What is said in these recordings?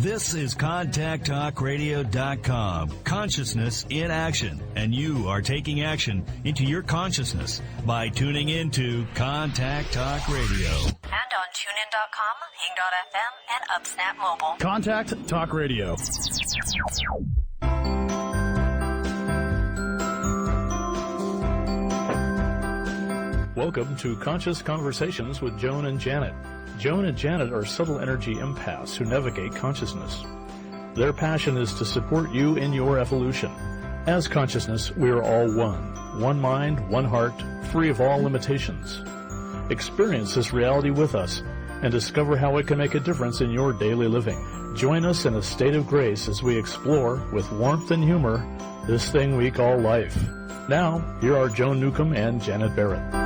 This is ContactTalkRadio.com. Consciousness in action. And you are taking action into your consciousness by tuning into Contact Talk Radio. And on TuneIn.com, Hing.fm, and UpSnap Mobile. Contact Talk Radio. Welcome to Conscious Conversations with Joan and Janet. Joan and Janet are subtle energy empaths who navigate consciousness. Their passion is to support you in your evolution. As consciousness, we are all one. One mind, one heart, free of all limitations. Experience this reality with us and discover how it can make a difference in your daily living. Join us in a state of grace as we explore, with warmth and humor, this thing we call life. Now, here are Joan Newcomb and Janet Barrett.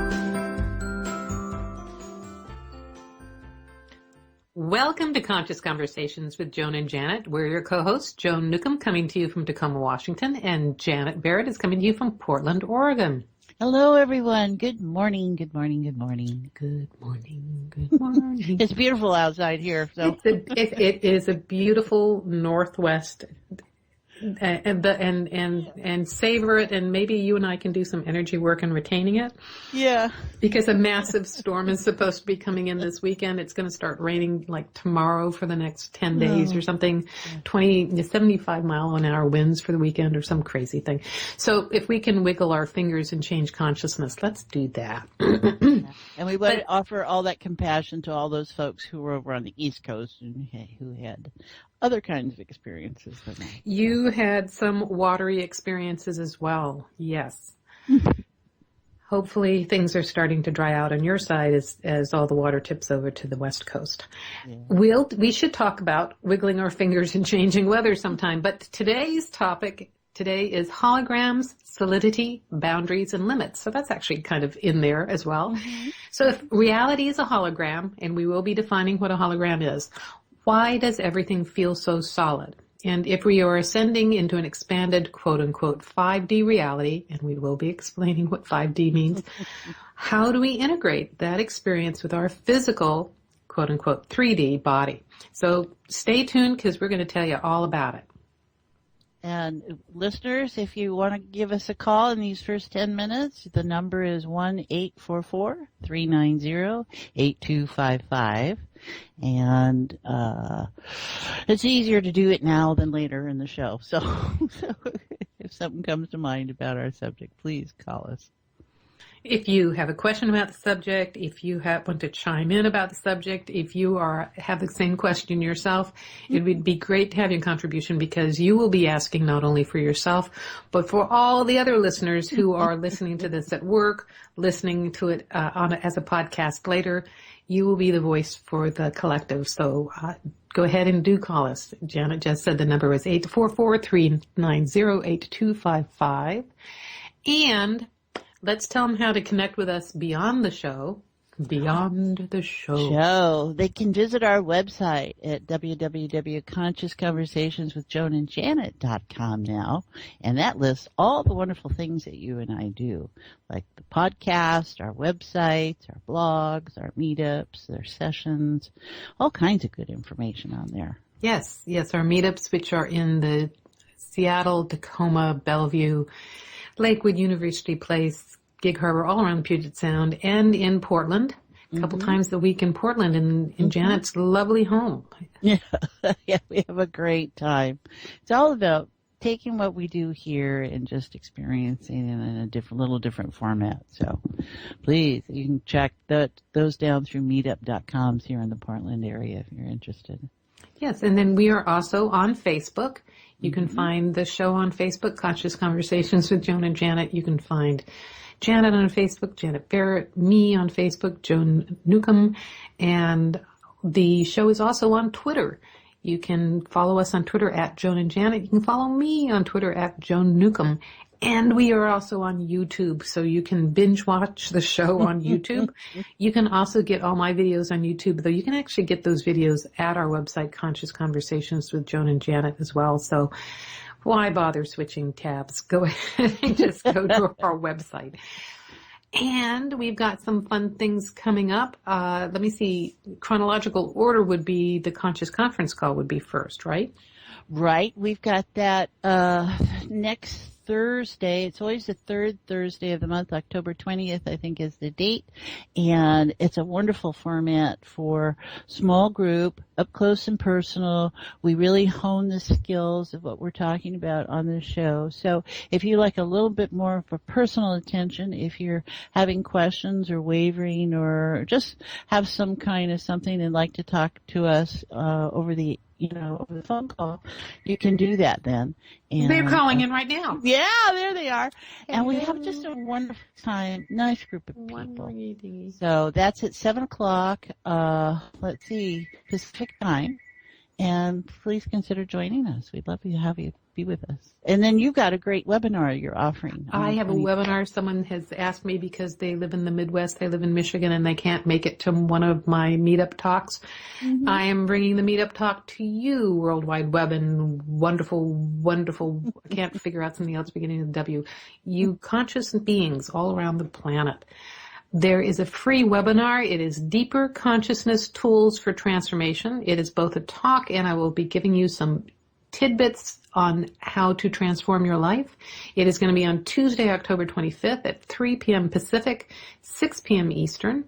Welcome to Conscious Conversations with Joan and Janet. We're your co-hosts, Joan Newcomb coming to you from Tacoma, Washington, and Janet Barrett is coming to you from Portland, Oregon. Hello, everyone. Good morning, good morning, good morning. Good morning, good morning. It's beautiful outside here. So it is a beautiful northwest, and savor it, and maybe you and I can do some energy work in retaining it. Yeah. Because a massive storm is supposed to be coming in this weekend. It's going to start raining like tomorrow for the next 10 days or something. 75 mile an hour winds for the weekend or some crazy thing. So if we can wiggle our fingers and change consciousness, let's do that. And we want to offer all that compassion to all those folks who were over on the East Coast and who had other kinds of experiences than that. You had some watery experiences as well. Yes. Hopefully things are starting to dry out on your side as all the water tips over to the West Coast. Yeah. We should talk about wiggling our fingers and changing weather sometime. But today's topic is holograms, solidity, boundaries, and limits. So that's actually kind of in there as well. Mm-hmm. So if reality is a hologram, and we will be defining what a hologram is, why does everything feel so solid? And if we are ascending into an expanded, quote-unquote, 5D reality, and we will be explaining what 5D means, how do we integrate that experience with our physical, quote-unquote, 3D body? So stay tuned because we're going to tell you all about it. And listeners, if you want to give us a call in these first 10 minutes, the number is 1-844-390-8255. And it's easier to do it now than later in the show. So if something comes to mind about our subject, please call us. If you have a question about the subject, if you want to chime in about the subject, if you have the same question yourself, it would be great to have your contribution because you will be asking not only for yourself, but for all the other listeners who are listening to this at work, listening to it as a podcast later. You will be the voice for the collective. So go ahead and do call us. Janet just said the number was 844-390-8255. And let's tell them how to connect with us beyond the show. Beyond the show. They can visit our website at www.consciousconversationswithjoanandjanet.com now, and that lists all the wonderful things that you and I do, like the podcast, our websites, our blogs, our meetups, our sessions, all kinds of good information on there. Yes, our meetups, which are in the Seattle, Tacoma, Bellevue, Lakewood, University Place, Gig Harbor, all around the Puget Sound, and in Portland, a couple times a week in Portland, in Janet's lovely home. Yeah, we have a great time. It's all about taking what we do here and just experiencing it in a little different format. So please, you can check those down through meetup.com here in the Portland area if you're interested. Yes, and then we are also on Facebook. You can find the show on Facebook, Conscious Conversations with Joan and Janet. You can find Janet on Facebook, Janet Barrett, me on Facebook, Joan Newcomb, and the show is also on Twitter. You can follow us on Twitter at Joan and Janet. You can follow me on Twitter at Joan Newcomb. And we are also on YouTube, so you can binge watch the show on YouTube. You can also get all my videos on YouTube, though you can actually get those videos at our website, Conscious Conversations with Joan and Janet as well. So why bother switching tabs? Go ahead and just go to our website. And we've got some fun things coming up. Let me see. Chronological order would be the Conscious Conference call would be first, right? Right. We've got that next Thursday. It's always the third Thursday of the month. October 20th, I think, is the date. And it's a wonderful format for small group, up close and personal. We really hone the skills of what we're talking about on the show. So if you like a little bit more of a personal attention, if you're having questions or wavering or just have some kind of something and like to talk to us over the phone call, you can do that then. And they're calling in right now. Yeah, there they are. And we have just a wonderful time, nice group of people. So that's at 7:00, let's see, Pacific time. And please consider joining us. We'd love to have you be with us. And then you've got a great webinar you're offering. I have a webinar. Someone has asked me because they live in the Midwest, they live in Michigan, and they can't make it to one of my meetup talks. Mm-hmm. I am bringing the meetup talk to you, World Wide Web, and wonderful, I can't figure out something else beginning with W. You conscious beings all around the planet. There is a free webinar. It is Deeper Consciousness Tools for Transformation. It is both a talk, and I will be giving you some tidbits on how to transform your life. It is going to be on Tuesday, October 25th at 3 p.m. Pacific, 6 p.m. Eastern.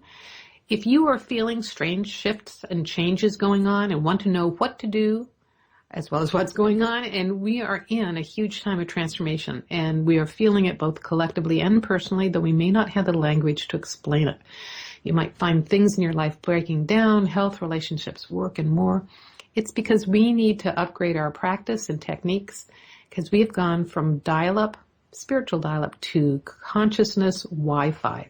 If you are feeling strange shifts and changes going on and want to know what to do, as well as what's going on, and we are in a huge time of transformation, and we are feeling it both collectively and personally, though we may not have the language to explain it. You might find things in your life breaking down, health, relationships, work, and more. It's because we need to upgrade our practice and techniques, because we have gone from dial-up, spiritual dial-up, to consciousness Wi-Fi,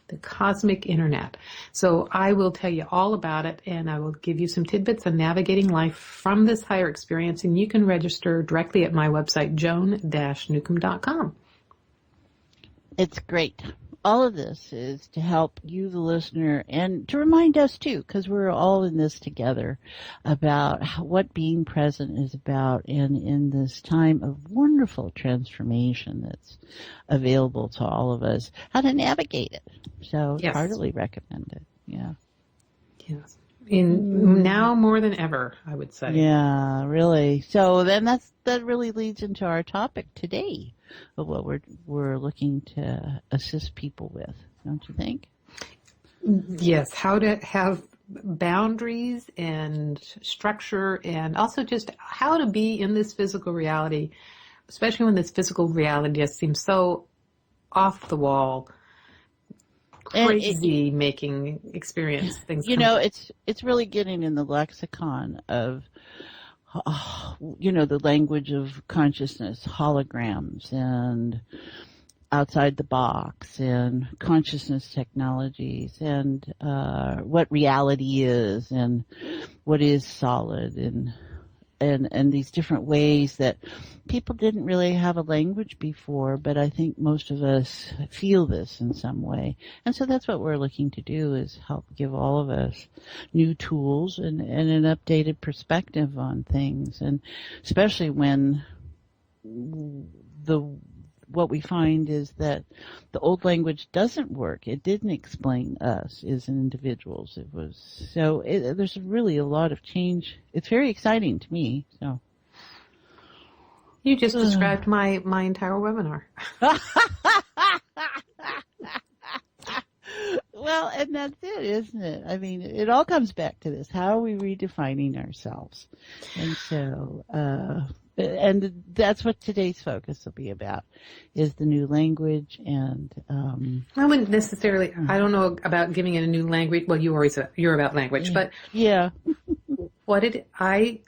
the cosmic internet. So I will tell you all about it, and I will give you some tidbits on navigating life from this higher experience, and you can register directly at my website, joan-newcomb.com. It's great. All of this is to help you, the listener, and to remind us, too, because we're all in this together, about what being present is about, and in this time of wonderful transformation that's available to all of us, how to navigate it. So yes. Heartily recommend it. Yeah. Yes. Now more than ever, I would say. Yeah, really. So then that really leads into our topic today of what we're looking to assist people with, don't you think? Yes, how to have boundaries and structure, and also just how to be in this physical reality, especially when this physical reality just seems so off the wall, crazy making experience things. It's really getting in the lexicon of the language of consciousness, holograms, and outside the box, and consciousness technologies, and what reality is, and what is solid, and these different ways that people didn't really have a language before, but I think most of us feel this in some way. And so that's what we're looking to do, is help give all of us new tools and an updated perspective on things. And especially when what we find is that the old language doesn't work. It didn't explain us as individuals. There's really a lot of change. It's very exciting to me. So you just described my entire webinar. Well, and that's it, isn't it? I mean, it all comes back to this. How are we redefining ourselves? And so, and that's what today's focus will be about, is the new language. And I wouldn't necessarily, I don't know about giving it a new language. Well, you're about language, but yeah. what I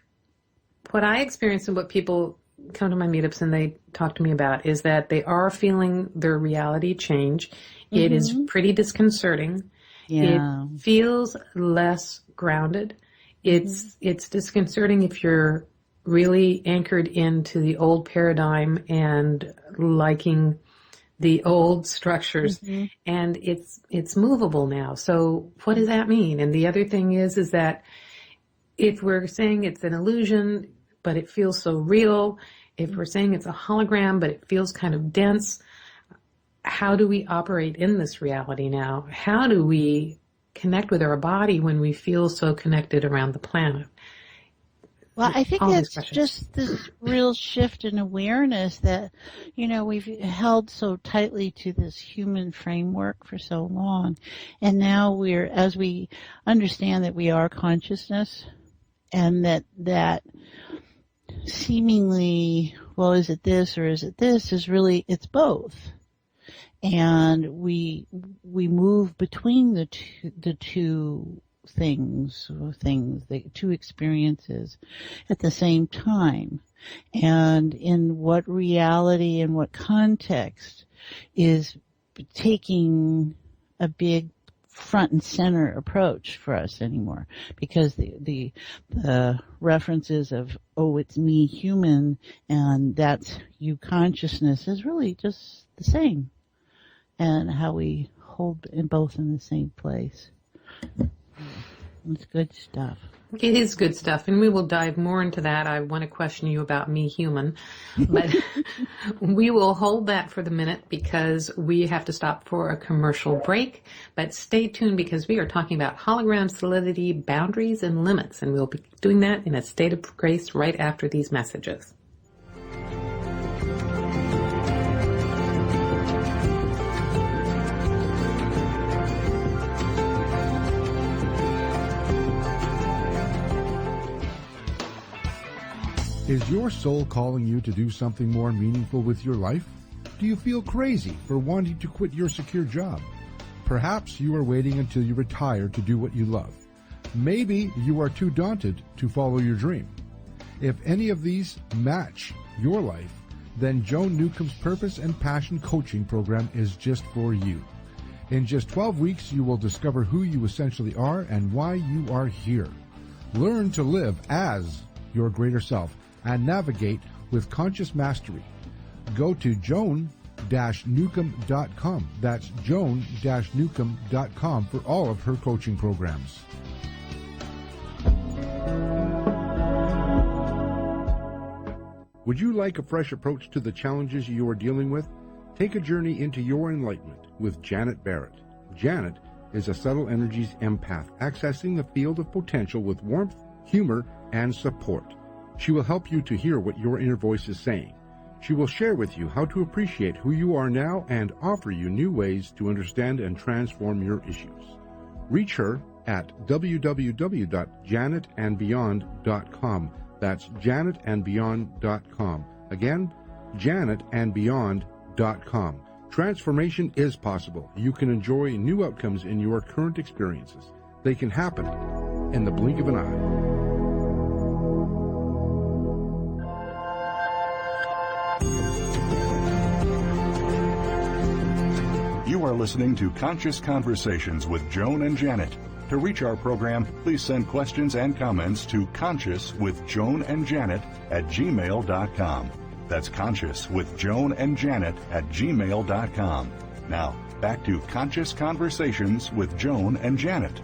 experience and what people come to my meetups and they talk to me about is that they are feeling their reality change. Mm-hmm. It is pretty disconcerting. Yeah. It feels less grounded. It's disconcerting if you're really anchored into the old paradigm and liking the old structures, and it's movable now. So what does that mean? And the other thing is that if we're saying it's an illusion, but it feels so real, if we're saying it's a hologram, but it feels kind of dense, how do we operate in this reality now? How do we connect with our body when we feel so connected around the planet? Well, I think All these it's questions. just this real shift in awareness that, we've held so tightly to this human framework for so long. And now as we understand that we are consciousness and that seemingly, well, is it this or is it this, is really, it's both. And we move between the two the two experiences at the same time. And in what reality and what context is taking a big front and center approach for us anymore, because the references of, oh, it's me human and that's you consciousness is really just the same, and how we hold both in the same place. It's good stuff. It is good stuff, and we will dive more into that. I want to question you about me human, but we will hold that for the minute because we have to stop for a commercial break. But stay tuned because we are talking about holograms, solidity, boundaries, and limits, and we'll be doing that in a state of grace right after these messages. Is your soul calling you to do something more meaningful with your life? Do you feel crazy for wanting to quit your secure job? Perhaps you are waiting until you retire to do what you love. Maybe you are too daunted to follow your dream. If any of these match your life, then Joan Newcomb's Purpose and Passion Coaching Program is just for you. In just 12 weeks, you will discover who you essentially are and why you are here. Learn to live as your greater self and navigate with conscious mastery. Go to joan-newcomb.com. That's joan-newcomb.com for all of her coaching programs. Would you like a fresh approach to the challenges you are dealing with? Take a journey into your enlightenment with Janet Barrett. Janet is a subtle energies empath accessing the field of potential with warmth, humor, and support. She will help you to hear what your inner voice is saying. She will share with you how to appreciate who you are now and offer you new ways to understand and transform your issues. Reach her at www.janetandbeyond.com. That's janetandbeyond.com. Again, janetandbeyond.com. Transformation is possible. You can enjoy new outcomes in your current experiences. They can happen in the blink of an eye. You are listening to Conscious Conversations with Joan and Janet. To reach our program, please send questions and comments to consciouswithjoanandjanet@gmail.com. That's consciouswithjoanandjanet@gmail.com. Now, back to Conscious Conversations with Joan and Janet.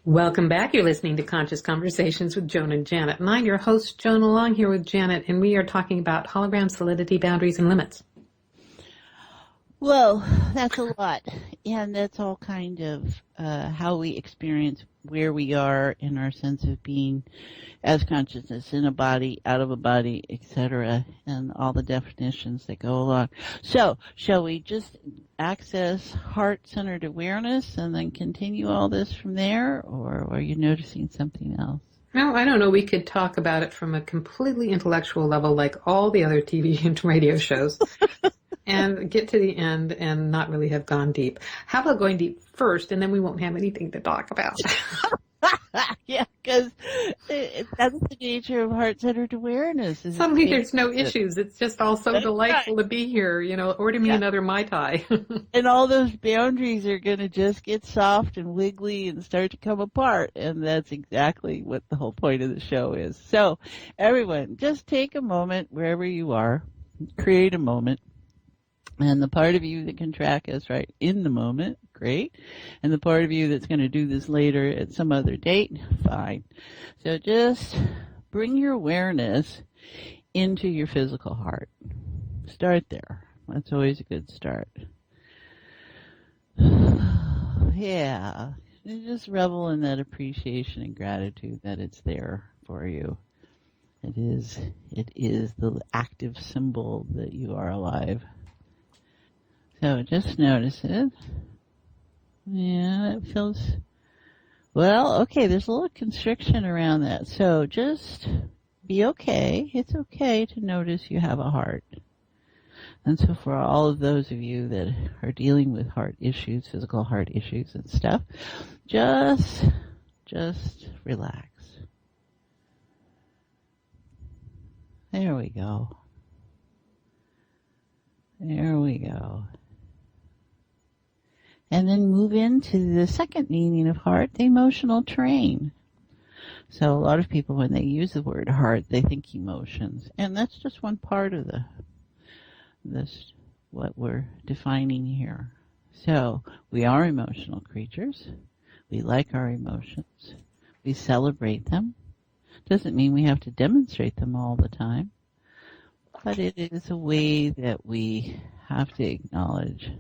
Welcome back. You're listening to Conscious Conversations with Joan and Janet. And I'm your host, Joan, along here with Janet, and we are talking about holograms, solidity, boundaries, and limits. Well, that's a lot. And that's all kind of how we experience where we are in our sense of being as consciousness, in a body, out of a body, etc., and all the definitions that go along. So, shall we just access heart-centered awareness and then continue all this from there, or are you noticing something else? No, I don't know. We could talk about it from a completely intellectual level like all the other TV and radio shows and get to the end and not really have gone deep. How about going deep first, and then we won't have anything to talk about? Yeah, because that's the nature of heart-centered awareness. Suddenly there's no issues. It's just all so delightful to be here. Order me another Mai Tai. And all those boundaries are going to just get soft and wiggly and start to come apart. And that's exactly what the whole point of the show is. So, everyone, just take a moment wherever you are. Create a moment. And the part of you that can track us right in the moment, great. And the part of you that's going to do this later at some other date, fine. So just bring your awareness into your physical heart. Start there. That's always a good start. Yeah. Just revel in that appreciation and gratitude that it's there for you. It is the active symbol that you are alive. So just notice it. Yeah, it feels, well, okay, there's a little constriction around that. So just be okay. It's okay to notice you have a heart. And so for all of those of you that are dealing with heart issues, physical heart issues and stuff, just relax. There we go. There we go. And then move into the second meaning of heart, the emotional terrain. So a lot of people, when they use the word heart, they think emotions. And that's just one part of this, what we're defining here. So we are emotional creatures. We like our emotions. We celebrate them. Doesn't mean we have to demonstrate them all the time. But it is a way that we have to acknowledge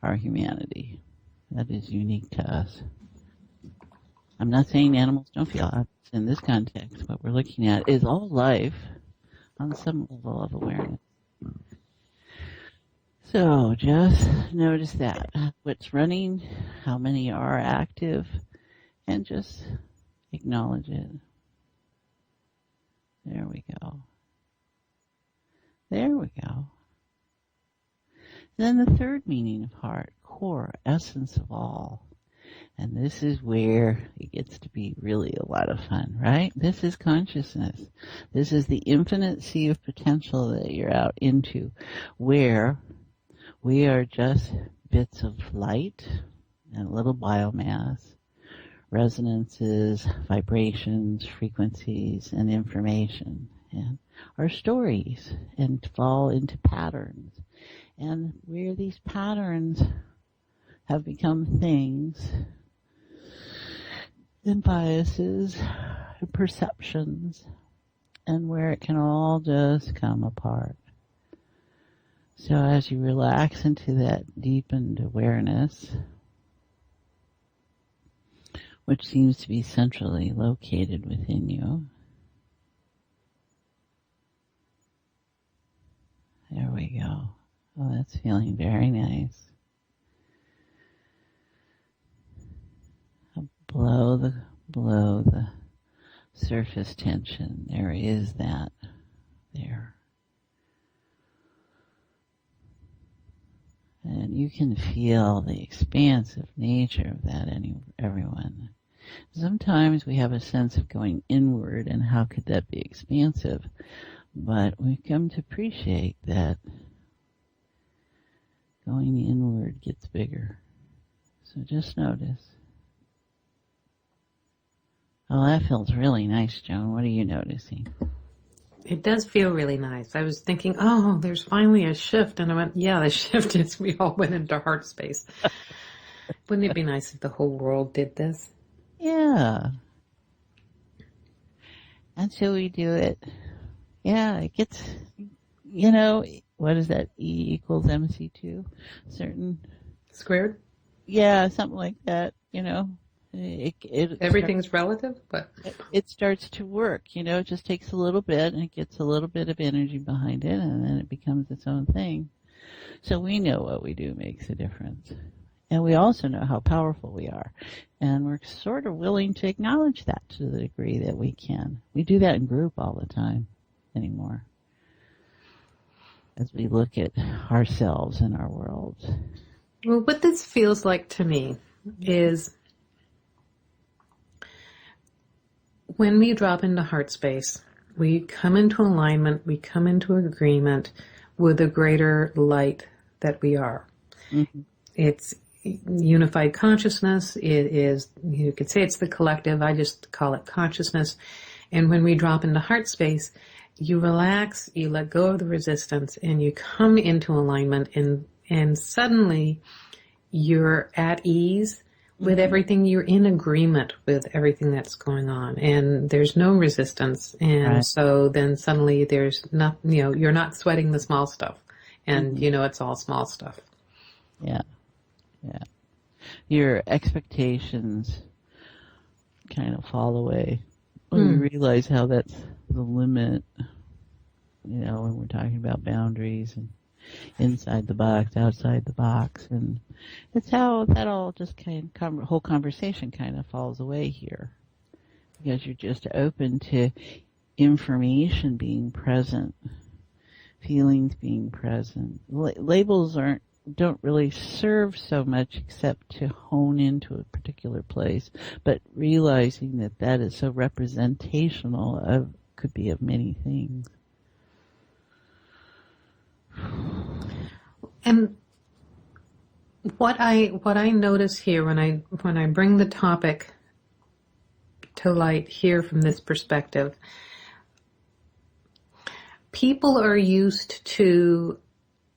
our humanity that is unique to us. I'm not saying animals don't feel it. In this context, what we're looking at is all life on some level of awareness. So just notice that. What's running, how many are active, and just acknowledge it. There we go. There we go. Then the third meaning of heart, core, essence of all. And this is where it gets to be really a lot of fun, right? This is consciousness. This is the infinite sea of potential that you're out into, where we are just bits of light and little biomass, resonances, vibrations, frequencies, and information, and our stories, and fall into patterns. And where these patterns have become things and biases and perceptions, and where it can all just come apart. So as you relax into that deepened awareness, which seems to be centrally located within you, there we go. Oh, that's feeling very nice. Blow the surface tension. There is that there. And you can feel the expansive nature of that everyone. Sometimes we have a sense of going inward, and how could that be expansive? But we've come to appreciate that going inward gets bigger. So just notice. Oh, that feels really nice, Joan. What are you noticing? It does feel really nice. I was thinking, oh, there's finally a shift. And I went, yeah, the shift is we all went into heart space. Wouldn't it be nice if the whole world did this? Yeah. And so we do it. Yeah, it gets, what is that? E equals MC2? Certain. Squared? Yeah, something like that, Everything's relative, but it starts to work, it just takes a little bit, and it gets a little bit of energy behind it, and then it becomes its own thing. So we know what we do makes a difference. And we also know how powerful we are. And we're sort of willing to acknowledge that to the degree that we can. We do that in group all the time anymore, as we look at ourselves and our worlds. Well, what this feels like to me is when we drop into heart space, we come into alignment, we come into agreement with the greater light that we are. Mm-hmm. It's unified consciousness. It is, you could say it's the collective. I just call it consciousness. And when we drop into heart space, you relax, you let go of the resistance, and you come into alignment, and suddenly you're at ease with everything. You're in agreement with everything that's going on, and there's no resistance. And Right. so then suddenly there's not, you're not sweating the small stuff, and it's all small stuff. Yeah. Yeah. Your expectations kind of fall away when you realize how that's the limit, when we're talking about boundaries and inside the box, outside the box. And it's how that all just whole conversation kind of falls away here. Because you're just open to information being present, feelings being present. Labels don't really serve so much except to hone into a particular place, but realizing that is so representational could be of many things. And what I notice here when I bring the topic to light here from this perspective, people are used to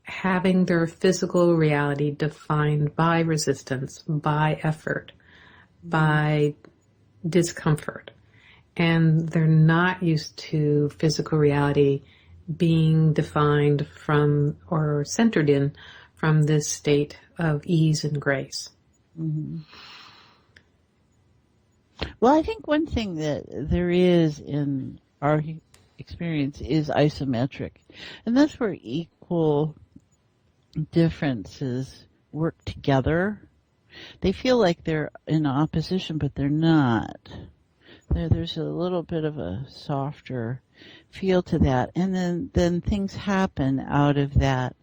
having their physical reality defined by resistance, by effort, by discomfort. And they're not used to physical reality being defined from or centered in from this state of ease and grace. Mm-hmm. Well, I think one thing that there is in our experience is isometric. And that's where equal differences work together. They feel like they're in opposition, but they're not. There's a little bit of a softer feel to that. And then things happen out of that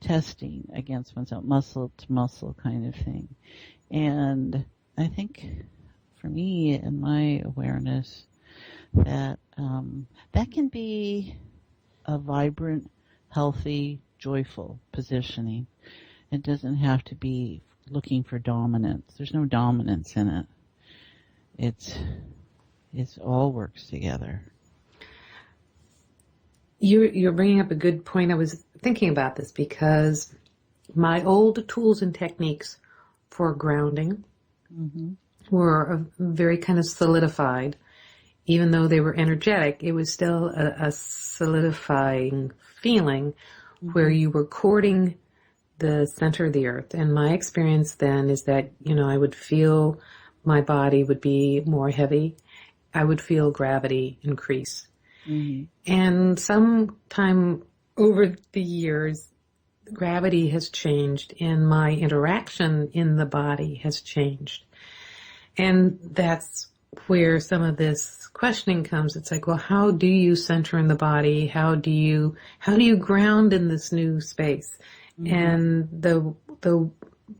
testing against oneself, muscle to muscle kind of thing. And I think for me and my awareness that that can be a vibrant, healthy, joyful positioning. It doesn't have to be looking for dominance. There's no dominance in it. It's all works together. You're bringing up a good point. I was thinking about this because my old tools and techniques for grounding were very kind of solidified. Even though they were energetic, it was still a solidifying feeling where you were courting the center of the earth. And my experience then is that, I would feel my body would be more heavy. I would feel gravity increase. Mm-hmm. And sometime over the years, gravity has changed and my interaction in the body has changed. And that's where some of this questioning comes. It's like, well, how do you center in the body? How do you ground in this new space? Mm-hmm. And the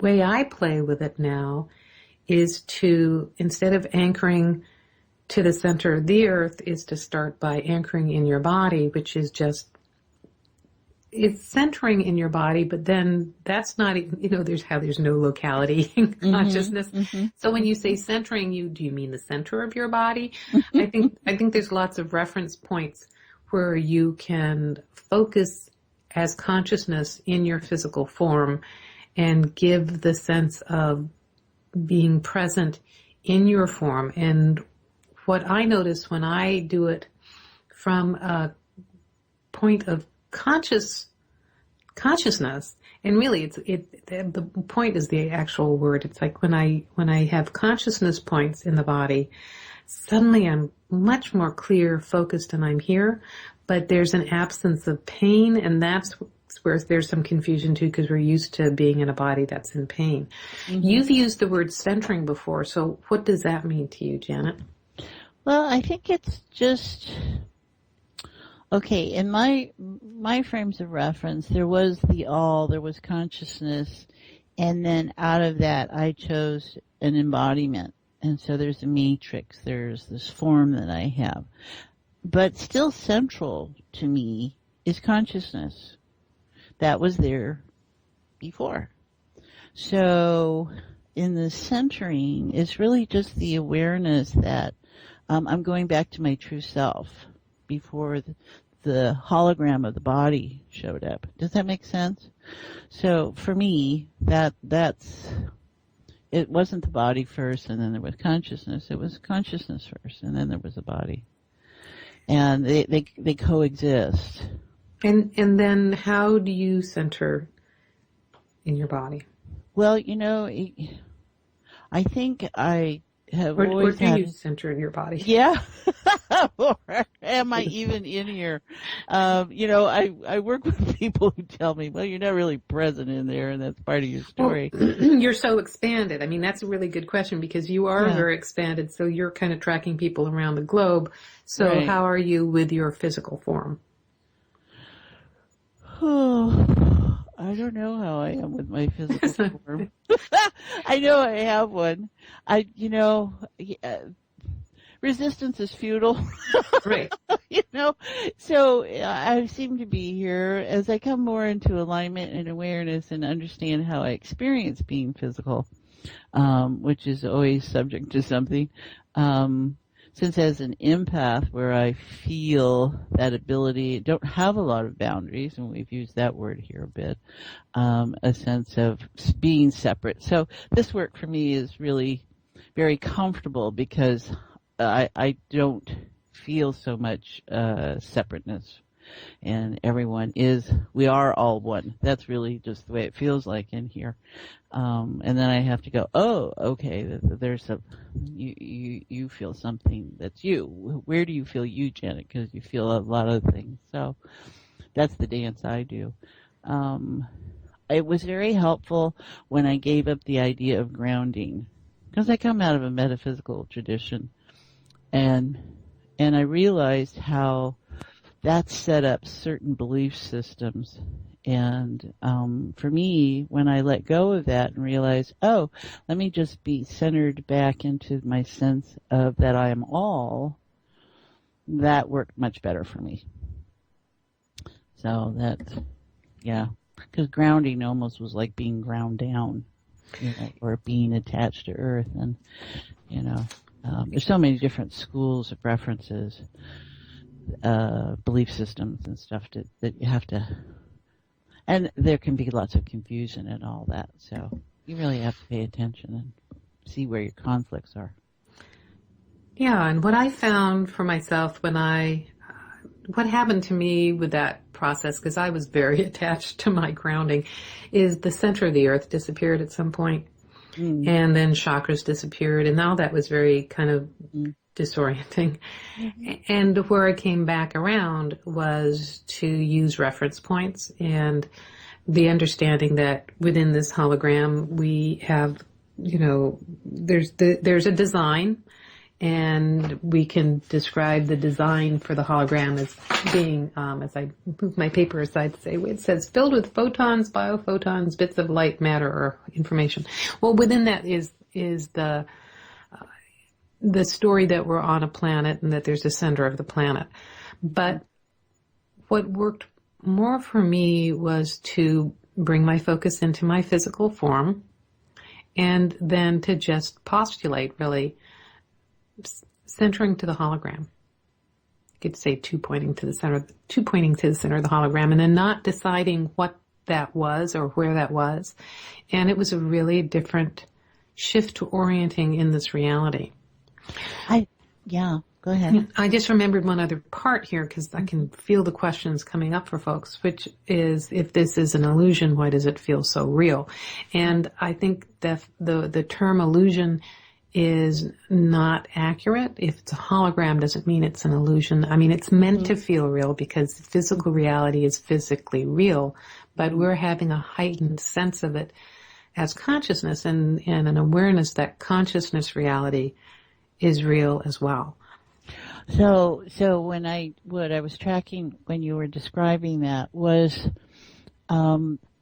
way I play with it now is to, instead of anchoring to the center of the earth, is to start by anchoring in your body, which is just, it's centering in your body, but then that's not, there's no locality in consciousness. Mm-hmm. So when you say centering, do you mean the center of your body? I think there's lots of reference points where you can focus as consciousness in your physical form and give the sense of being present in your form. And what I notice when I do it from a point of consciousness, and really the point is the actual word. It's like when I have consciousness points in the body, suddenly I'm much more clear, focused, and I'm here, but there's an absence of pain, and that's where there's some confusion too, because we're used to being in a body that's in pain. Mm-hmm. You've used the word centering before, so what does that mean to you, Janet? Well, I think it's just, okay, in my frames of reference, there was there was consciousness, and then out of that I chose an embodiment. And so there's a matrix, there's this form that I have. But still central to me is consciousness. That was there before. So in the centering, it's really just the awareness that I'm going back to my true self before the hologram of the body showed up. Does that make sense? So for me, it's it wasn't the body first and then there was consciousness. It was consciousness first and then there was the body. And they coexist. And then how do you center in your body? Well, I think I have or always do had... you center in your body? Yeah. Or am I even in here? I work with people who tell me, well, you're not really present in there, and that's part of your story. Well, you're so expanded. I mean, that's a really good question because you are very expanded, so you're kind of tracking people around the globe. So Right. How are you with your physical form? I don't know how I am with my physical form. I know I have one. Resistance is futile. Right. So I seem to be here as I come more into alignment and awareness and understand how I experience being physical, which is always subject to something. Since as an empath where I feel that ability, don't have a lot of boundaries, and we've used that word here a bit, a sense of being separate. So this work for me is really very comfortable because I don't feel so much separateness. And we are all one. That's really just the way it feels like in here. And then I have to go, oh, okay, you feel something that's you. Where do you feel you, Janet? Because you feel a lot of things. So that's the dance I do. It was very helpful when I gave up the idea of grounding because I come out of a metaphysical tradition. And I realized how that set up certain belief systems. And for me, when I let go of that and realized, oh, let me just be centered back into my sense of that I am all, that worked much better for me. So because grounding almost was like being ground down, or being attached to earth. And, there's so many different schools of references, belief systems and stuff that you have to, and there can be lots of confusion and all that. So you really have to pay attention and see where your conflicts are. Yeah, and what I found for myself what happened to me with that process, because I was very attached to my grounding, is the center of the earth disappeared at some point. Mm. And then chakras disappeared, and now that was very kind of disorienting. Mm-hmm. And where I came back around was to use reference points and the understanding that within this hologram we have, there's a design, and we can describe the design for the hologram as being, as I move my paper aside to say, it says filled with photons, biophotons, bits of light, matter, or information. Well, within that is the story that we're on a planet and that there's a center of the planet. But what worked more for me was to bring my focus into my physical form and then to just postulate, really, centering to the hologram. You could say two pointing to the center of the hologram, and then not deciding what that was or where that was. And it was a really different shift to orienting in this reality. Go ahead. I just remembered one other part here because I can feel the questions coming up for folks, which is, if this is an illusion, why does it feel so real? And I think that the term illusion is not accurate. If it's a hologram, doesn't mean it's an illusion. I mean, it's meant to feel real because physical reality is physically real, but we're having a heightened sense of it as consciousness and an awareness that consciousness reality is real as well. So what I was tracking when you were describing that was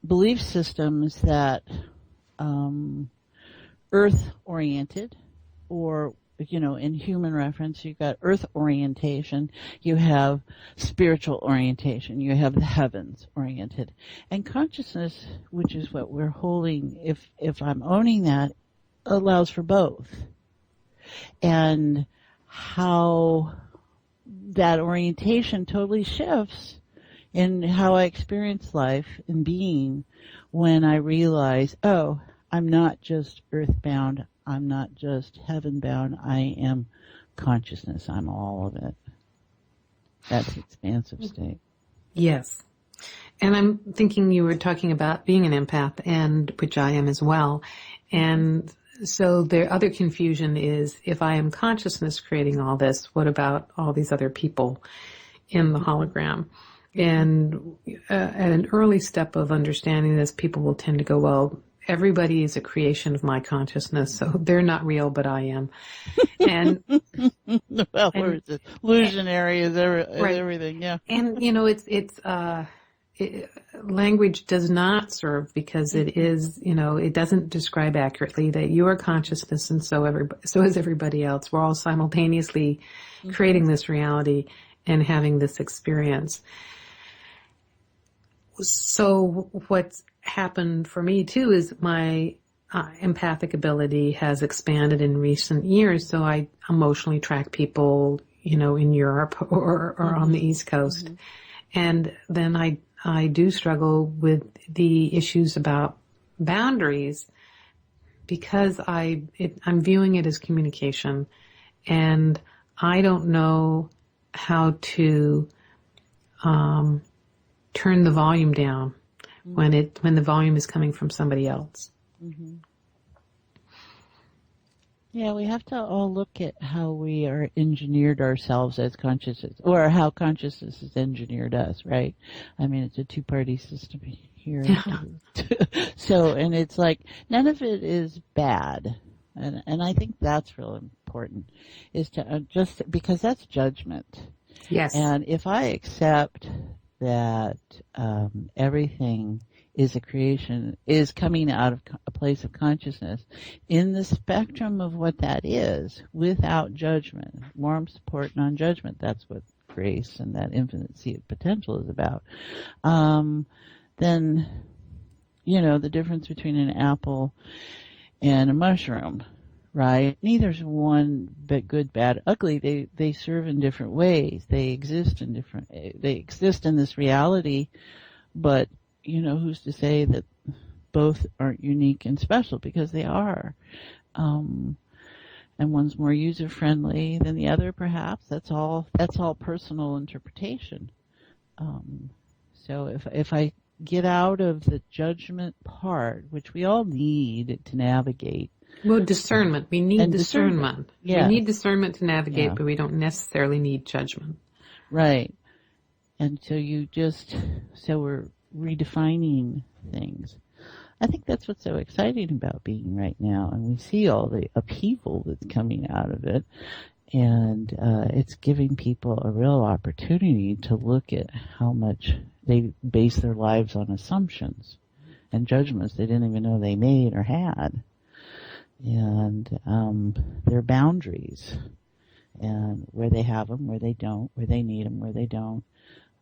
belief systems that earth-oriented, or, in human reference, you've got earth orientation, you have spiritual orientation, you have the heavens oriented. And consciousness, which is what we're holding, if I'm owning that, allows for both. And how that orientation totally shifts in how I experience life and being when I realize, oh, I'm not just earthbound. I'm not just heaven-bound. I am consciousness. I'm all of it. That's expansive state. Yes. And I'm thinking you were talking about being an empath, and which I am as well. And so the other confusion is, if I am consciousness creating all this, what about all these other people in the hologram? And at an early step of understanding this, people will tend to go, well, everybody is a creation of my consciousness, so they're not real, but I am. And well, it's illusionary is right. everything, yeah. And language does not serve, because it is, it doesn't describe accurately that you are consciousness, and so is everybody else. We're all simultaneously creating this reality and having this experience. So what's happened for me too is my empathic ability has expanded in recent years. So I emotionally track people, in Europe or on the East Coast. Mm-hmm. And then I do struggle with the issues about boundaries, because I'm viewing it as communication, and I don't know how to turn the volume down when the volume is coming from somebody else. Mm-hmm. Yeah, we have to all look at how we are engineered ourselves as consciousness, or how consciousness has engineered us, right? I mean, it's a two-party system here. Yeah. So, and it's like, none of it is bad. And I think that's real important, is to just, because that's judgment. Yes. And if I accept that everything is a creation, is coming out of a place of consciousness, in the spectrum of what that is, without judgment, warm support, non-judgment, that's what grace and that infinite sea of potential is about, then, the difference between an apple and a mushroom, right? Neither's one but good, bad, ugly. They serve in different ways. They exist in this reality, but who's to say that both aren't unique and special, because they are. And one's more user friendly than the other, perhaps. That's all personal interpretation. So if I get out of the judgment part, which we all need to navigate. Well, discernment. We need discernment. Yes. We need discernment to navigate, but we don't necessarily need judgment. Right. And so we're redefining things. I think that's what's so exciting about being right now, and we see all the upheaval that's coming out of it, and it's giving people a real opportunity to look at how much they base their lives on assumptions and judgments they didn't even know they made or had, and their boundaries, and where they have them, where they don't, where they need them, where they don't,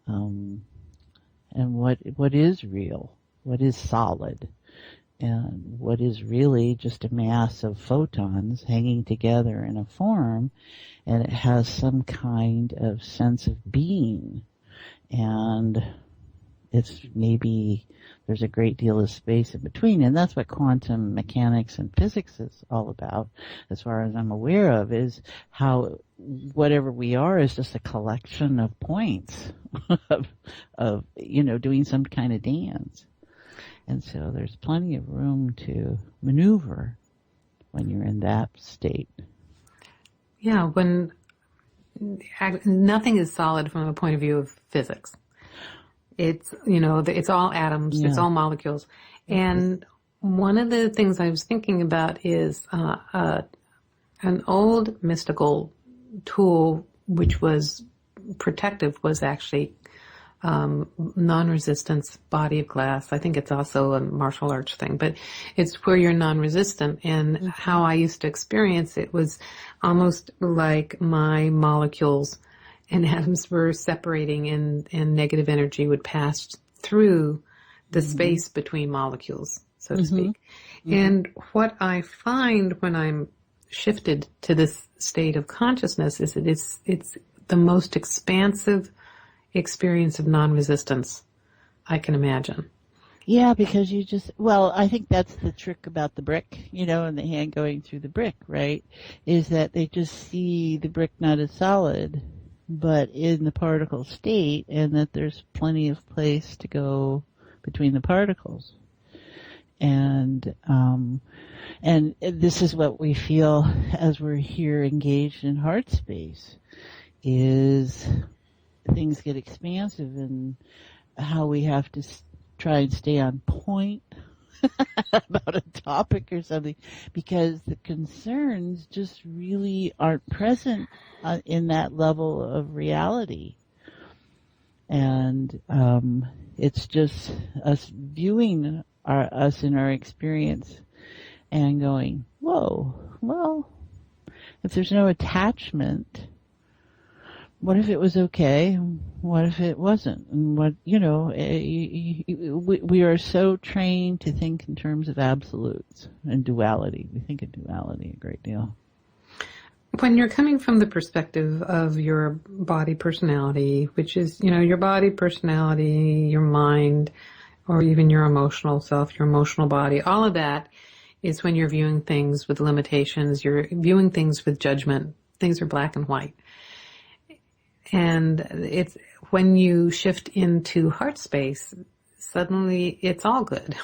and what is real, what is solid, and what is really just a mass of photons hanging together in a form, and it has some kind of sense of being, and it's maybe there's a great deal of space in between, and that's what quantum mechanics and physics is all about, as far as I'm aware of, is how whatever we are is just a collection of points of doing some kind of dance. And so there's plenty of room to maneuver when you're in that state. Yeah, when nothing is solid from the point of view of physics. It's, it's all atoms, it's all molecules. And one of the things I was thinking about is an old mystical tool which was protective was actually non-resistance body of glass. I think it's also a martial arts thing, but it's where you're non-resistant. And how I used to experience it was almost like my molecules and atoms were separating, and negative energy would pass through the space between molecules, so to speak. And what I find when I'm shifted to this state of consciousness is that it's the most expansive experience of non-resistance I can imagine. Yeah, because I think that's the trick about the brick, and the hand going through the brick, right? Is that they just see the brick not as solid, but in the particle state, and that there's plenty of place to go between the particles. And this is what we feel as we're here engaged in heart space, is things get expansive and how we have to try and stay on point about a topic or something, because the concerns just really aren't present in that level of reality. And it's just us viewing us in our experience and going, whoa, well, if there's no attachment, what if it was okay? What if it wasn't? And we are so trained to think in terms of absolutes and duality. We think of duality a great deal. When you're coming from the perspective of your body personality, which is, your body personality, your mind, or even your emotional self, your emotional body, all of that is when you're viewing things with limitations, you're viewing things with judgment. Things are black and white. And it's when you shift into heart space, suddenly it's all good.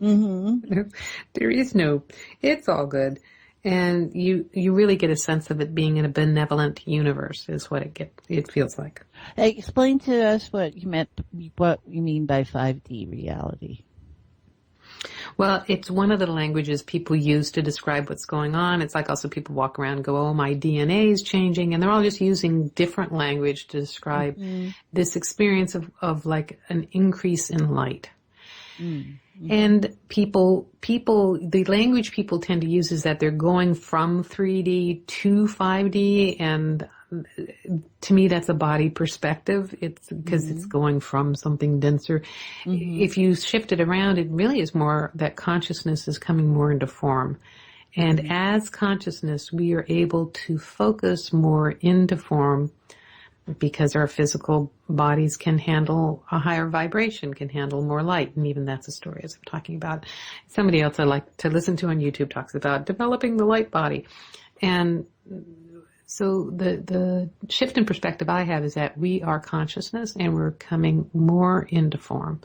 Mm-hmm. There is no, it's all good. And you really get a sense of it being in a benevolent universe is what it feels like. Hey, explain to us what you mean by 5D reality. Well, it's one of the languages people use to describe what's going on. It's like also people walk around and go, oh, my DNA is changing. And they're all just using different language to describe this experience of like an increase in light. Mm-hmm. And the language people tend to use is that they're going from 3D to 5D, and to me that's a body perspective. It's because it's going from something denser. Mm-hmm. If you shift it around, it really is more that consciousness is coming more into form. And as consciousness, we are able to focus more into form, because our physical bodies can handle a higher vibration, can handle more light. And even that's a story, as I'm talking about. Somebody else I like to listen to on YouTube talks about developing the light body. And so the shift in perspective I have is that we are consciousness and we're coming more into form.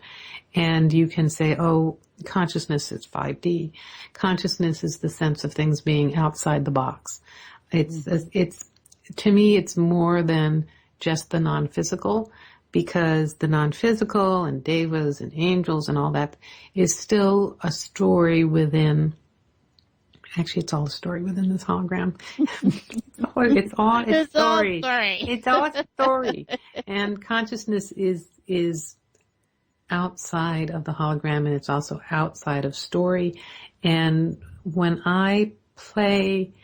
And you can say, oh, consciousness is 5D. Consciousness is the sense of things being outside the box. It's to me, it's more than just the non-physical, because the non-physical and devas and angels and all that is still a story within. Actually, it's all a story within this hologram. It's all a story. It's all a story. And consciousness is outside of the hologram, and it's also outside of story. And when I play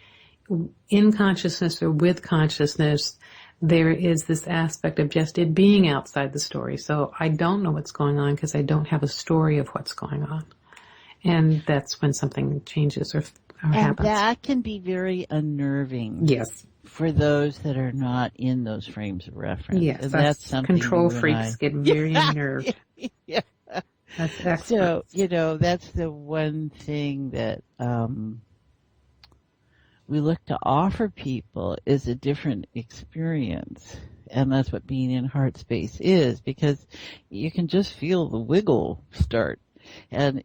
in consciousness or with consciousness, there is this aspect of just it being outside the story. So I don't know what's going on because I don't have a story of what's going on. And that's when something changes or happens. And that can be very unnerving. Yes. For those that are not in those frames of reference. Yes. And that's something control freaks get very unnerved. Yeah. That's experts. So, that's the one thing that we look to offer people is a different experience. And that's what being in heart space is, because you can just feel the wiggle start. And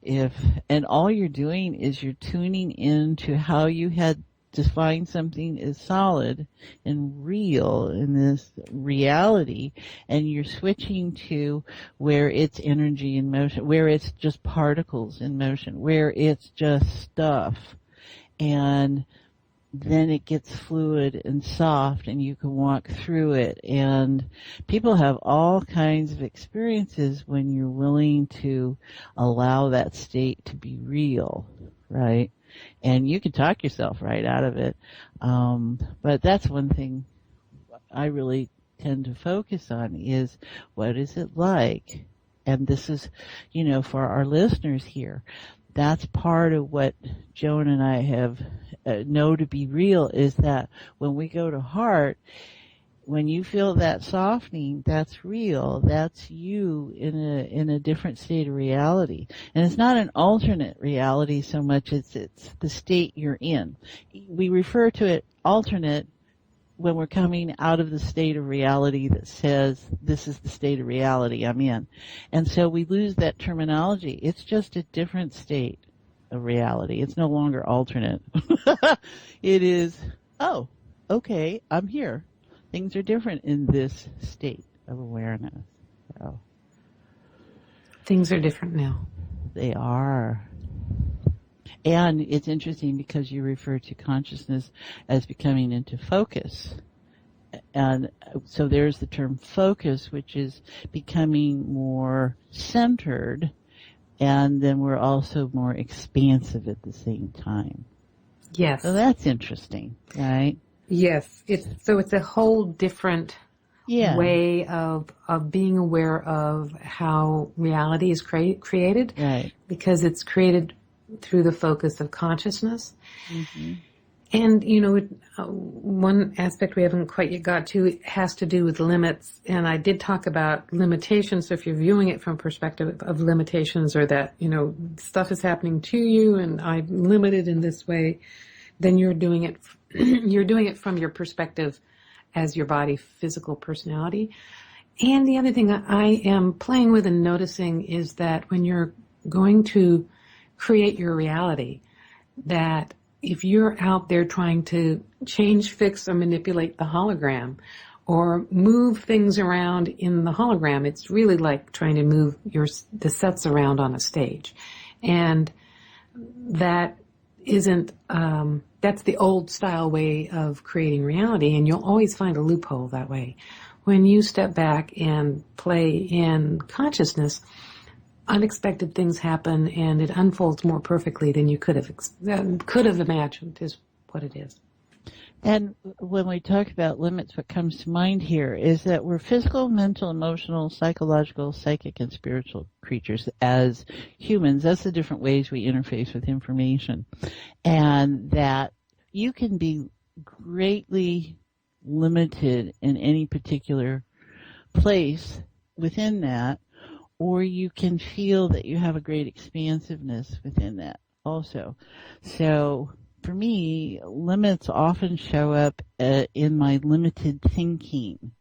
all you're doing is you're tuning into how you had define something as solid and real in this reality, and you're switching to where it's energy in motion, where it's just particles in motion, where it's just stuff. And then it gets fluid and soft and you can walk through it. And people have all kinds of experiences when you're willing to allow that state to be real, right? And you can talk yourself right out of it. But that's one thing I really tend to focus on is what is it like? And this is, for our listeners here, that's part of what Joan and I have know to be real, is that when we go to heart, when you feel that softening, that's real. That's you in a different state of reality. And it's not an alternate reality so much as it's the state you're in. We refer to it alternate when we're coming out of the state of reality that says, this is the state of reality I'm in. And so we lose that terminology. It's just a different state of reality. It's no longer alternate. It is, oh, okay, I'm here. Things are different in this state of awareness. So, Things are different now. they are. And it's interesting because you refer to consciousness as becoming into focus. And so there's the term focus, which is becoming more centered, and then we're also more expansive at the same time. Yes. So that's interesting, right? Yes. It's a whole different way of being aware of how reality is created. Right. Because it's created through the focus of consciousness. Mm-hmm. And, one aspect we haven't quite yet got to has to do with limits. And I did talk about limitations. So if you're viewing it from perspective of limitations, or that, stuff is happening to you and I'm limited in this way, then you're doing it from your perspective as your body, physical personality. And the other thing I am playing with and noticing is that when you're going to create your reality, that if you're out there trying to change, fix, or manipulate the hologram, or move things around in the hologram, it's really like trying to move the sets around on a stage. And that isn't, that's the old style way of creating reality, and you'll always find a loophole that way. When you step back and play in consciousness, unexpected things happen, and it unfolds more perfectly than you could have imagined, is what it is. And when we talk about limits, what comes to mind here is that we're physical, mental, emotional, psychological, psychic, and spiritual creatures as humans. That's the different ways we interface with information. And that you can be greatly limited in any particular place within that, or you can feel that you have a great expansiveness within that also. So for me, limits often show up in my limited thinking,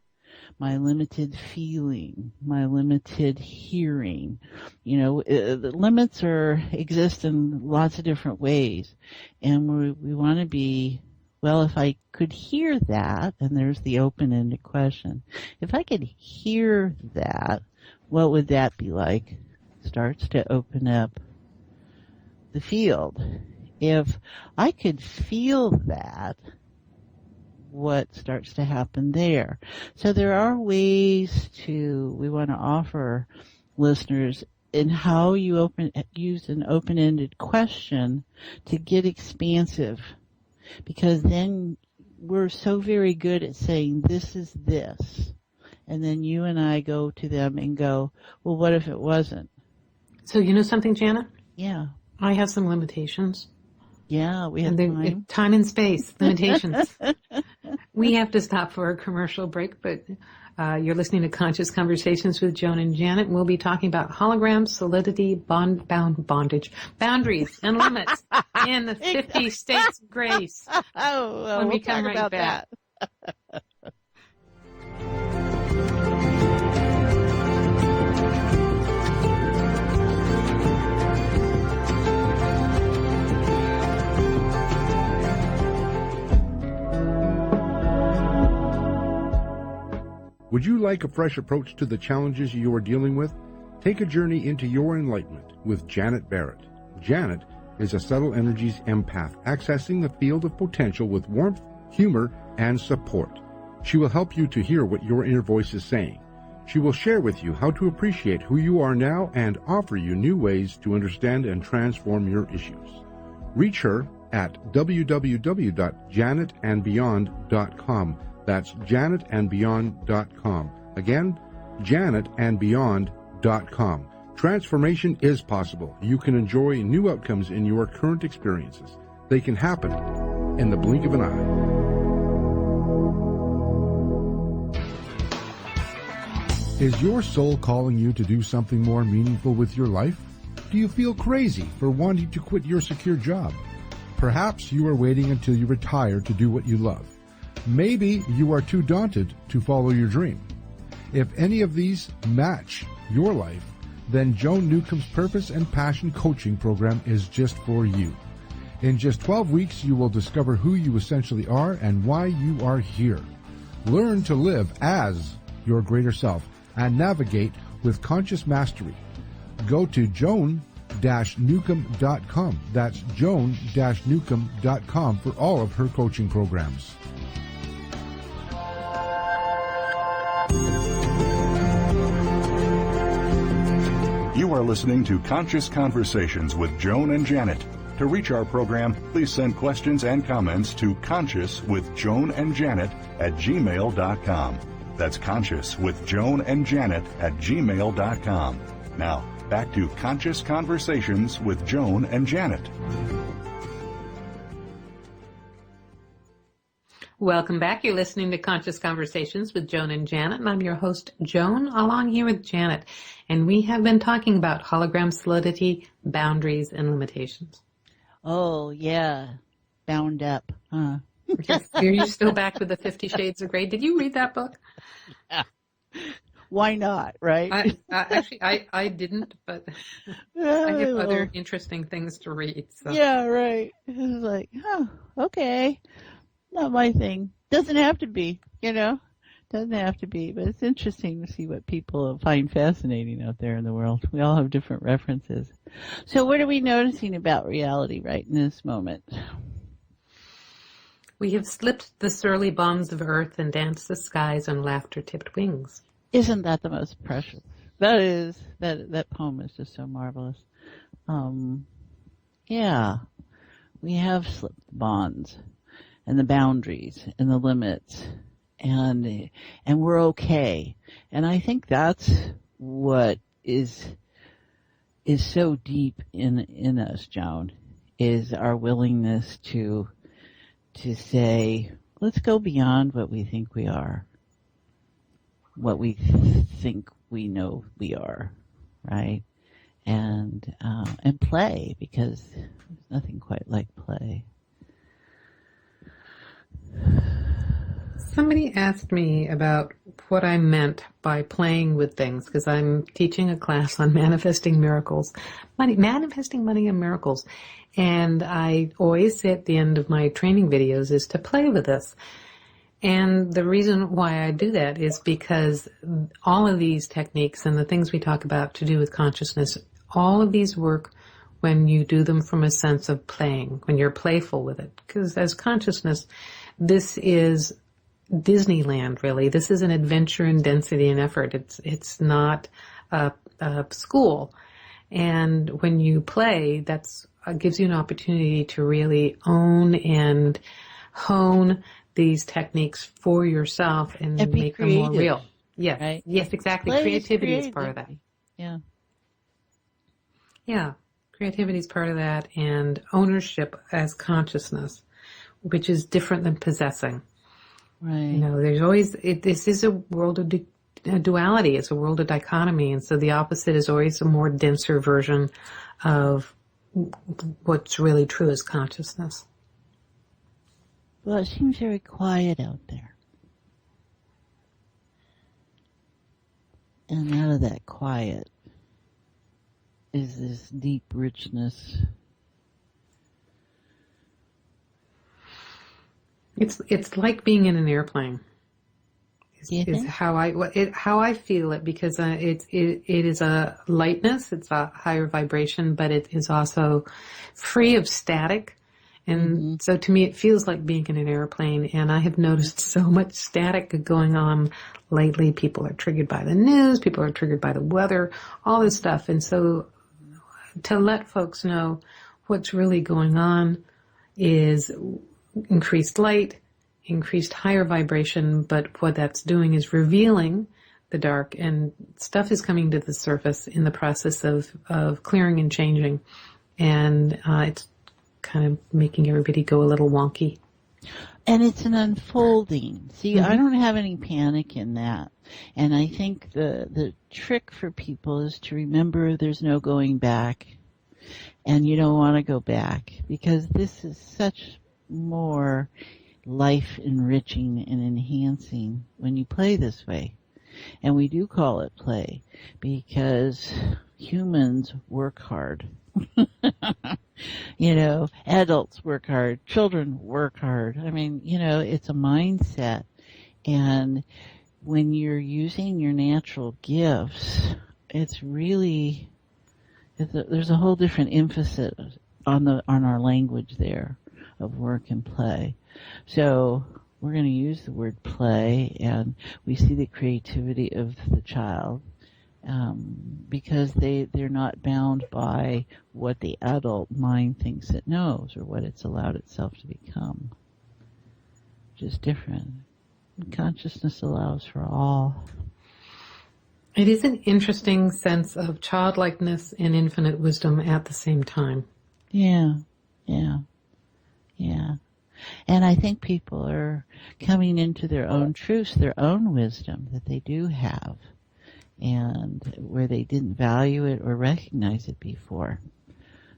my limited feeling, my limited hearing. The limits exist in lots of different ways. And we want to be, well, if I could hear that, and there's the open-ended question, if I could hear that, what would that be like? Starts to open up the field. If I could feel that, what starts to happen there? So there are ways we want to offer listeners in how you use an open-ended question to get expansive. Because then we're so very good at saying, this is this. And then you and I go to them and go, well, what if it wasn't? So you know something, Janet? Yeah. I have some limitations. Yeah, we have time. Time and space limitations. We have to stop for a commercial break, but you're listening to Conscious Conversations with Joan and Janet. We'll be talking about holograms, solidity, bondage, boundaries, and limits in the 50 states of grace. Oh, well, when we we'll come talk right about back. that. Would you like a fresh approach to the challenges you are dealing with? Take a journey into your enlightenment with Janet Barrett. Janet is a subtle energies empath accessing the field of potential with warmth, humor, and support. She will help you to hear what your inner voice is saying. She will share with you how to appreciate who you are now and offer you new ways to understand and transform your issues. Reach her at www.janetandbeyond.com. That's janetandbeyond.com. Again, janetandbeyond.com. Transformation is possible. You can enjoy new outcomes in your current experiences. They can happen in the blink of an eye. Is your soul calling you to do something more meaningful with your life? Do you feel crazy for wanting to quit your secure job? Perhaps you are waiting until you retire to do what you love. Maybe you are too daunted to follow your dream. If any of these match your life, then Joan Newcomb's Purpose and Passion Coaching Program is just for you. In just 12 weeks, you will discover who you essentially are and why you are here. Learn to live as your greater self and navigate with conscious mastery. Go to joan-newcomb.com. That's joan-newcomb.com for all of her coaching programs. You are listening to Conscious Conversations with Joan and Janet. To reach our program, please send questions and comments to consciouswithjoanandjanet@gmail.com. That's consciouswithjoanandjanet@gmail.com. Now, back to Conscious Conversations with Joan and Janet. Welcome back. You're listening to Conscious Conversations with Joan and Janet, and I'm your host, Joan, along here with Janet. And we have been talking about hologram solidity, boundaries, and limitations. Oh, yeah. Bound up, huh? Are you still back with the 50 Shades of Grey? Did you read that book? Yeah. Why not, right? I didn't, but I have other interesting things to read. So. Yeah, right. It was like, oh, okay. Not my thing. Doesn't have to be, Doesn't have to be, but it's interesting to see what people find fascinating out there in the world. We all have different references. So what are we noticing about reality right in this moment? We have slipped the surly bonds of earth and danced the skies on laughter-tipped wings. Isn't that the most precious? That poem is just so marvelous. Yeah, we have slipped the bonds and the boundaries and the limits, and we're okay. And I think that's what is so deep in us, Joan, is our willingness to say, let's go beyond what we think we are, what we think we know we are, right? And play, because there's nothing quite like play. Somebody asked me about what I meant by playing with things, because I'm teaching a class on manifesting manifesting money and miracles. And I always say at the end of my training videos is to play with this. And the reason why I do that is because all of these techniques and the things we talk about to do with consciousness, all of these work when you do them from a sense of playing, when you're playful with it. Because as consciousness, this is Disneyland, really. This is an adventure in density and effort. It's not a school. And when you play, that's gives you an opportunity to really own and hone these techniques for yourself and make them more real. Yes, right? Yes, exactly. Creativity is part of that. Yeah. Yeah, creativity is part of that, and ownership as consciousness, which is different than possessing. Right. There's always, this is a world of duality. It's a world of dichotomy. And so the opposite is always a more denser version of what's really true as consciousness. Well, it seems very quiet out there. And out of that quiet is this deep richness. It's like being in an airplane. Is how I feel it, because it is a lightness, it's a higher vibration, but it is also free of static. And so to me, it feels like being in an airplane. And I have noticed so much static going on lately. People are triggered by the news. People are triggered by the weather, all this stuff. And so to let folks know what's really going on is increased light, increased higher vibration, but what that's doing is revealing the dark, and stuff is coming to the surface in the process of clearing and changing. And it's kind of making everybody go a little wonky. And it's an unfolding. See, I don't have any panic in that. And I think the trick for people is to remember there's no going back. And you don't want to go back because this is such more life enriching and enhancing when you play this way. And we do call it play because humans work hard. You know, adults work hard, children work hard. I mean, you know, it's a mindset. And when you're using your natural gifts, it's really, there's a whole different emphasis on our language there of work and play. So we're going to use the word play, and we see the creativity of the child. Because they're not bound by what the adult mind thinks it knows or what it's allowed itself to become. Just different. Consciousness allows for all. It is an interesting sense of childlikeness and infinite wisdom at the same time. Yeah. And I think people are coming into their own truths, their own wisdom that they do have, and where they didn't value it or recognize it before.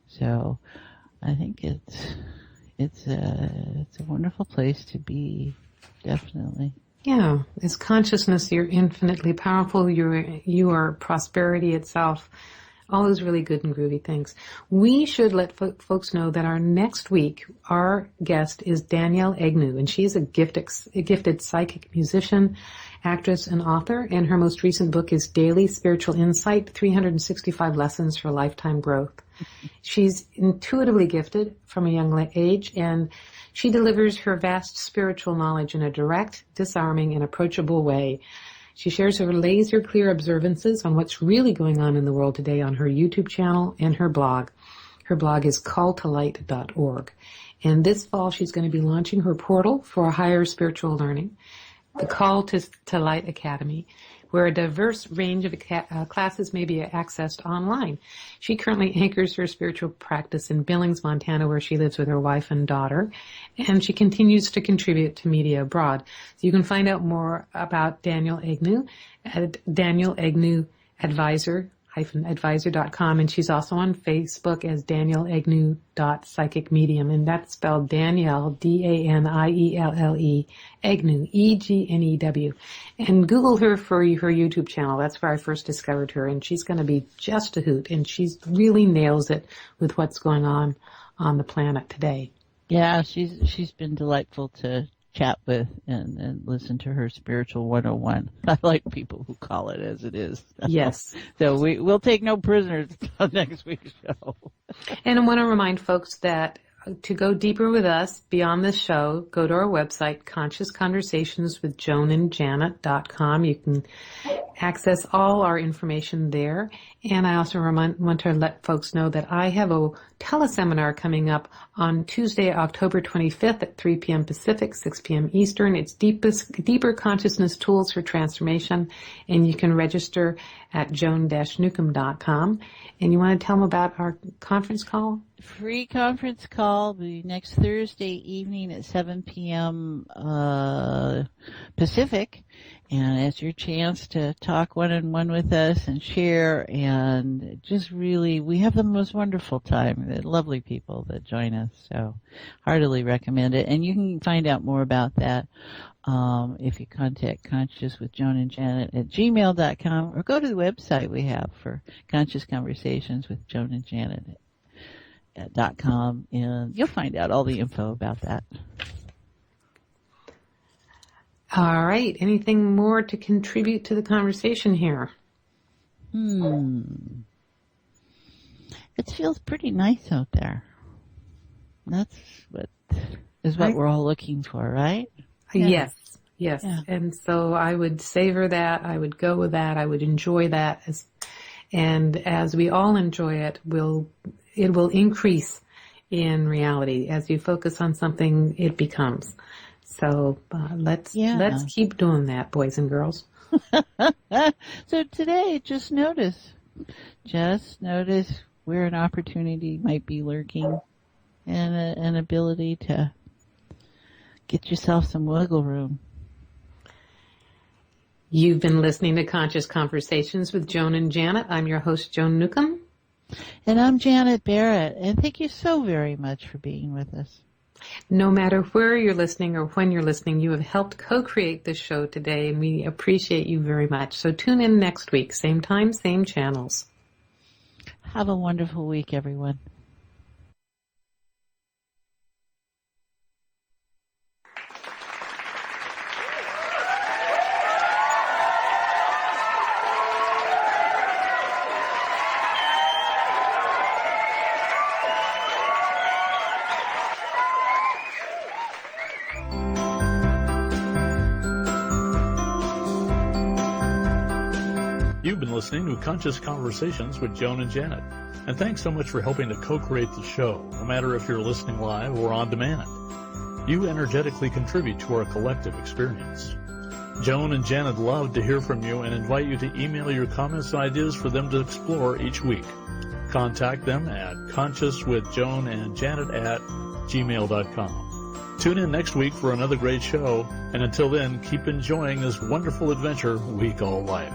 So I think it's a wonderful place to be, definitely. Yeah, as consciousness, you're infinitely powerful. You are prosperity itself. All those really good and groovy things. We should let folks know that our next week, our guest is Danielle Agnew, and she's a gifted psychic musician, actress, and author, and her most recent book is Daily Spiritual Insight, 365 Lessons for Lifetime Growth. She's intuitively gifted from a young age, and she delivers her vast spiritual knowledge in a direct, disarming, and approachable way. She shares her laser-clear observances on what's really going on in the world today on her YouTube channel and her blog. Her blog is calltolight.org. And this fall, she's going to be launching her portal for higher spiritual learning, the Call to Light Academy, where a diverse range of classes may be accessed online. She currently anchors her spiritual practice in Billings, Montana, where she lives with her wife and daughter, and she continues to contribute to media abroad. So you can find out more about Danielle Agnew at Danielle Agnew Advisor.com, and she's also on Facebook as Danielle Agnew Psychic Medium, and that's spelled Danielle, Danielle, Agnew, Egnew. And Google her for her YouTube channel. That's where I first discovered her, and she's going to be just a hoot, and she really nails it with what's going on the planet today. Yeah, she's been delightful to chat with and listen to her spiritual 101. I like people who call it as it is. Yes. So we'll take no prisoners on next week's show. And I want to remind folks that to go deeper with us beyond this show, go to our website, consciousconversationswithjoanandjanet.com. You can access all our information there. And I also want to let folks know that I have a teleseminar coming up on Tuesday, October 25th at 3 p.m. Pacific, 6 p.m. Eastern. It's Deeper Consciousness Tools for Transformation, and you can register at joan-newcomb.com. And you want to tell them about our conference call? Free conference call will be next Thursday evening at 7 p.m. Pacific. And it's your chance to talk one-on-one with us and share, and just really, we have the most wonderful time. They're lovely people that join us, so heartily recommend it. And you can find out more about that if you contact Conscious with Joan and Janet at gmail.com, or go to the website we have for Conscious Conversations with Joan and Janet.com, and you'll find out all the info about that. All right. Anything more to contribute to the conversation here? It feels pretty nice out there. That's what we're all looking for, right? Yeah. Yes. Yeah. And so I would savor that. I would go with that. I would enjoy that. And as we all enjoy it, it will increase in reality. As you focus on something, it becomes. So let's keep doing that, boys and girls. So today, just notice where an opportunity might be lurking, and an ability to Get yourself some wiggle room. You've been listening to Conscious Conversations with Joan and Janet. I'm your host, Joan Newcomb. And I'm Janet Barrett, and thank you so very much for being with us. No matter where you're listening or when you're listening, you have helped co-create this show today, and we appreciate you very much. So tune in next week, same time, same channels. Have a wonderful week, everyone. You've been listening to Conscious Conversations with Joan and Janet. And thanks so much for helping to co-create the show, no matter if you're listening live or on demand. You energetically contribute to our collective experience. Joan and Janet love to hear from you and invite you to email your comments and ideas for them to explore each week. Contact them at consciouswithjoanandjanet@gmail.com. Tune in next week for another great show, and until then, keep enjoying this wonderful adventure we call life.